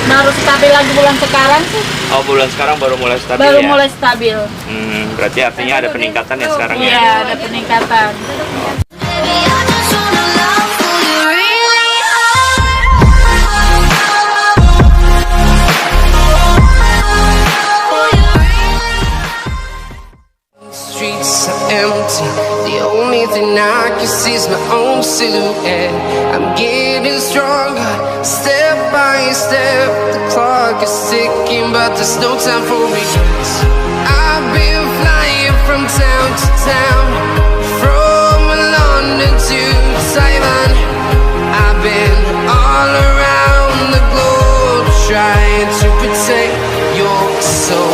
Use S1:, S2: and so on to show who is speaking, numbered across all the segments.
S1: Baru stabil lagi bulan sekarang sih.
S2: Oh, bulan sekarang baru mulai stabil
S1: Baru
S2: ya?
S1: mulai stabil.
S2: Berarti artinya ada peningkatan ya sekarang ya?
S1: Iya, ada peningkatan.
S3: Streets are empty. The only thing I can see is my own silhouette. I'm getting stronger, step by step. The clock is ticking, but there's no time for regrets. I've been flying from town to town, from London to Taiwan. I've been all around the globe trying to protect your soul.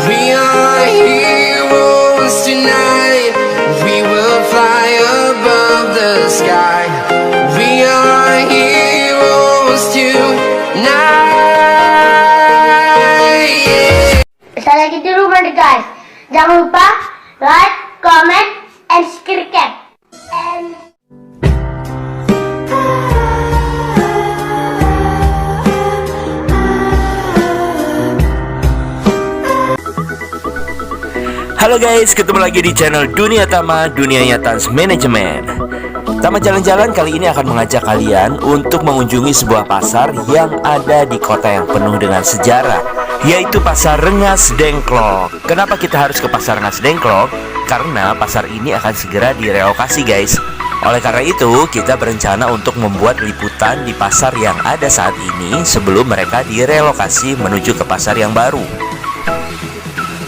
S3: We are heroes tonight. We will fly above the sky. We are heroes tonight. Yeah.
S4: Saya lagi di rumah nih guys. Jangan lupa like, comment, and subscribe.
S5: Halo guys, ketemu lagi di channel Dunia Tama, Dunianya Tans Manajemen. Tama Jalan-Jalan kali ini akan mengajak kalian untuk mengunjungi sebuah pasar yang ada di kota yang penuh dengan sejarah, yaitu Pasar Rengas Dengklok. Kenapa kita harus ke Pasar Rengas Dengklok? Karena pasar ini akan segera direlokasi guys. Oleh karena itu, kita berencana untuk membuat liputan di pasar yang ada saat ini sebelum mereka direlokasi menuju ke pasar yang baru.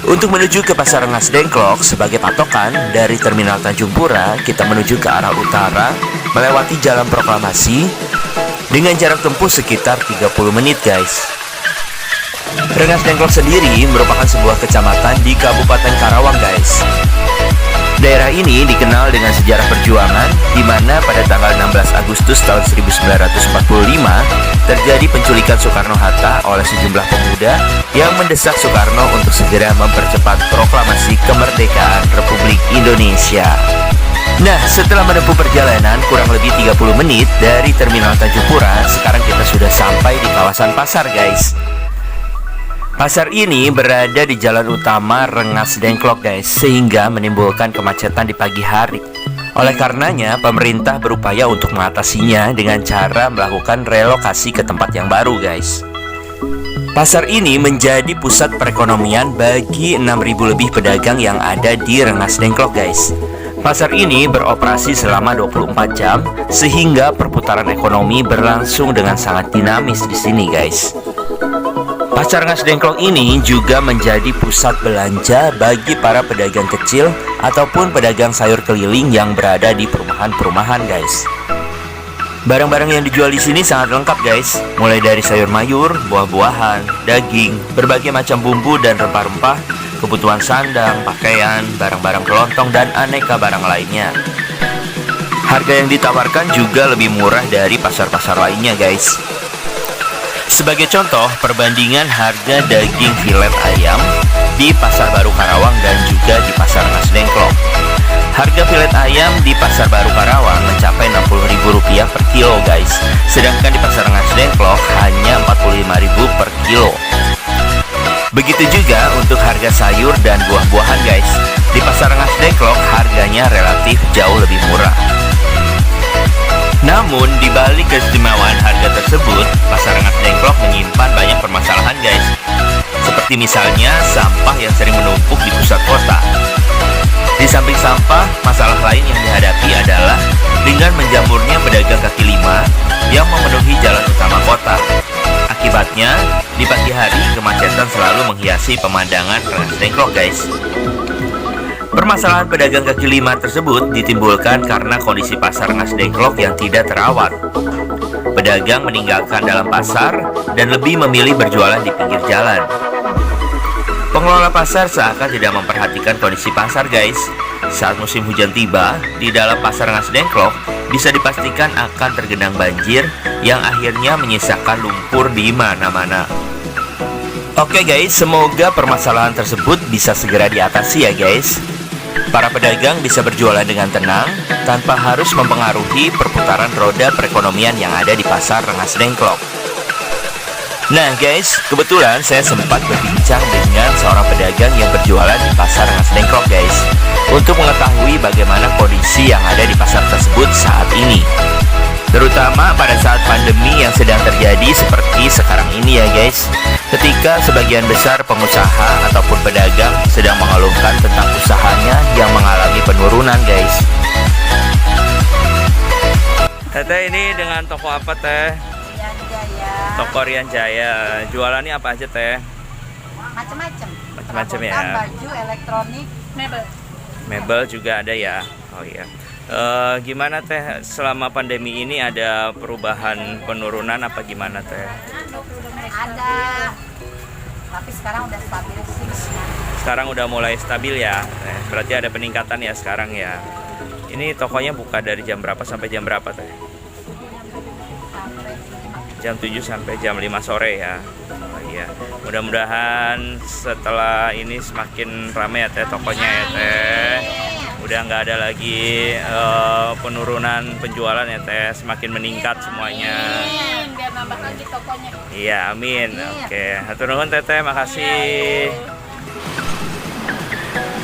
S5: Untuk menuju ke Pasar Rengas Dengklok sebagai patokan dari Terminal Tanjung Pura, kita menuju ke arah utara melewati Jalan Proklamasi dengan jarak tempuh sekitar 30 menit guys. Rengas Dengklok sendiri merupakan sebuah kecamatan di Kabupaten Karawang guys. Daerah ini dikenal dengan sejarah perjuangan, di mana pada tanggal 16 Agustus tahun 1945 terjadi penculikan Soekarno-Hatta oleh sejumlah pemuda yang mendesak Soekarno untuk segera mempercepat proklamasi kemerdekaan Republik Indonesia. Nah, setelah menempuh perjalanan kurang lebih 30 menit dari Terminal Tanjung Pura, sekarang kita sudah sampai di kawasan pasar guys. Pasar ini berada di jalan utama Rengas Dengklok guys, sehingga menimbulkan kemacetan di pagi hari. Oleh karenanya, pemerintah berupaya untuk mengatasinya dengan cara melakukan relokasi ke tempat yang baru guys. Pasar ini menjadi pusat perekonomian bagi 6.000 lebih pedagang yang ada di Rengas Dengklok guys. Pasar ini beroperasi selama 24 jam, sehingga perputaran ekonomi berlangsung dengan sangat dinamis di sini guys. Pasar Rengas Dengklok ini juga menjadi pusat belanja bagi para pedagang kecil ataupun pedagang sayur keliling yang berada di perumahan-perumahan guys. Barang-barang yang dijual di sini sangat lengkap guys, mulai dari sayur mayur, buah-buahan, daging, berbagai macam bumbu dan rempah-rempah, kebutuhan sandang, pakaian, barang-barang kelontong, dan aneka barang lainnya. Harga yang ditawarkan juga lebih murah dari pasar-pasar lainnya guys. Sebagai contoh, perbandingan harga daging filet ayam di Pasar Baru Karawang dan juga di Pasar Rengas Dengklok. Harga filet ayam di Pasar Baru Karawang mencapai Rp60.000 per kilo guys, sedangkan di Pasar Rengas Dengklok hanya Rp45.000 per kilo. Begitu juga untuk harga sayur dan buah-buahan guys. Di Pasar Rengas Dengklok harganya relatif jauh lebih murah. Namun, di balik keistimewaan harga tersebut, Pasar Rengas Dengklok menyimpan banyak permasalahan guys. Seperti misalnya sampah yang sering menumpuk di pusat kota. Di samping sampah, masalah lain yang dihadapi adalah dengan menjamurnya pedagang kaki lima yang memenuhi jalan utama kota. Akibatnya, di pagi hari kemacetan selalu menghiasi pemandangan Rengas Dengklok guys. Permasalahan pedagang kaki lima tersebut ditimbulkan karena kondisi pasar Rengas Dengklok yang tidak terawat. Pedagang meninggalkan dalam pasar dan lebih memilih berjualan di pinggir jalan. Pengelola pasar seakan tidak memperhatikan kondisi pasar guys. Saat musim hujan tiba, di dalam pasar Rengas Dengklok bisa dipastikan akan tergenang banjir yang akhirnya menyisakan lumpur di mana-mana. Oke guys, semoga permasalahan tersebut bisa segera diatasi ya guys. Para pedagang bisa berjualan dengan tenang tanpa harus mempengaruhi perputaran roda perekonomian yang ada di Pasar Rengas Dengklok. Nah guys, kebetulan saya sempat berbincang dengan seorang pedagang yang berjualan di pasar Rengas Dengklok guys, untuk mengetahui bagaimana kondisi yang ada di pasar tersebut saat ini, terutama pada saat pandemi yang sedang terjadi seperti sekarang ini ya guys, ketika sebagian besar pengusaha ataupun pedagang sedang mengeluhkan tentang usahanya yang mengalami penurunan guys.
S2: Teteh, ini dengan toko apa teh? Toko Rian Jaya. Jualannya apa aja teh?
S6: Macam-macam.
S2: Macam-macam ya.
S6: Baju, elektronik,
S1: Mebel.
S2: Mebel juga ada ya. Oh iya. Gimana teh selama pandemi ini, ada perubahan penurunan apa gimana teh?
S6: ada. Tapi sekarang udah stabil sih.
S2: Sekarang udah mulai stabil ya. Berarti ada peningkatan ya sekarang ya. Ini tokonya buka dari jam berapa sampai jam berapa teh? Jam 7 sampai jam 5 sore ya. Oh iya. Mudah-mudahan setelah ini semakin ramai ya teh tokonya ya teh. Udah nggak ada lagi penurunan penjualan ya teh, semakin meningkat semuanya.
S1: Biar nambah lagi tokonya.
S2: Iya, amin. Oke, hatur nuhun teteh, makasih.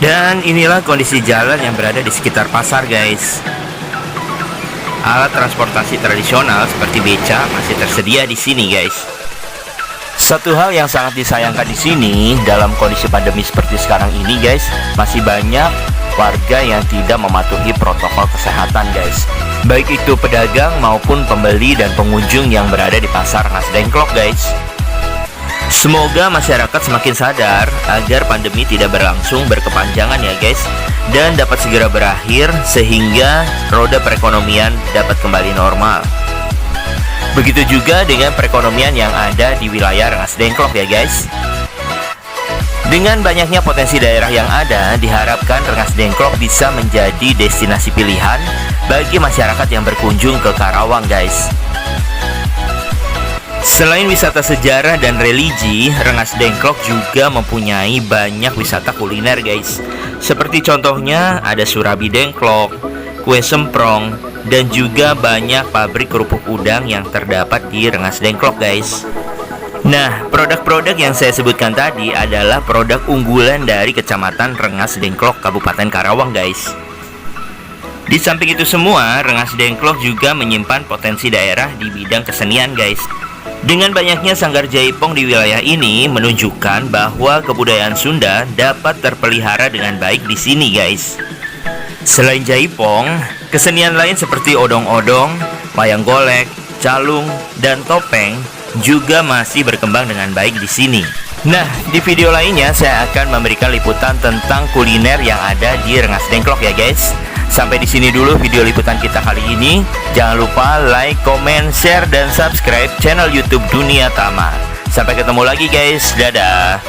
S5: Dan inilah kondisi jalan yang berada di sekitar pasar guys. Alat transportasi tradisional seperti beca masih tersedia di sini guys. Satu hal yang sangat disayangkan di sini dalam kondisi pandemi seperti sekarang ini guys, masih banyak warga yang tidak mematuhi protokol kesehatan guys. Baik itu pedagang maupun pembeli dan pengunjung yang berada di pasar Rengas Dengklok guys. Semoga masyarakat semakin sadar agar pandemi tidak berlangsung berkepanjangan ya guys, dan dapat segera berakhir sehingga roda perekonomian dapat kembali normal. Begitu juga dengan perekonomian yang ada di wilayah Rengas Dengklok ya guys. Dengan banyaknya potensi daerah yang ada, diharapkan Rengas Dengklok bisa menjadi destinasi pilihan bagi masyarakat yang berkunjung ke Karawang guys. Selain wisata sejarah dan religi, Rengas Dengklok juga mempunyai banyak wisata kuliner guys. Seperti contohnya ada surabi dengklok, kue semprong, dan juga banyak pabrik kerupuk udang yang terdapat di Rengas Dengklok guys. Nah, produk-produk yang saya sebutkan tadi adalah produk unggulan dari Kecamatan Rengas Dengklok, Kabupaten Karawang guys. Di samping itu semua, Rengas Dengklok juga menyimpan potensi daerah di bidang kesenian guys. Dengan banyaknya sanggar jaipong di wilayah ini menunjukkan bahwa kebudayaan Sunda dapat terpelihara dengan baik di sini guys. Selain jaipong, kesenian lain seperti odong-odong, wayang golek, calung, dan topeng juga masih berkembang dengan baik di sini. Nah, di video lainnya saya akan memberikan liputan tentang kuliner yang ada di Rengas Dengklok ya guys. Sampai di sini dulu video liputan kita kali ini. Jangan lupa like, comment, share, dan subscribe channel YouTube Dunia Tama. Sampai ketemu lagi guys. Dadah.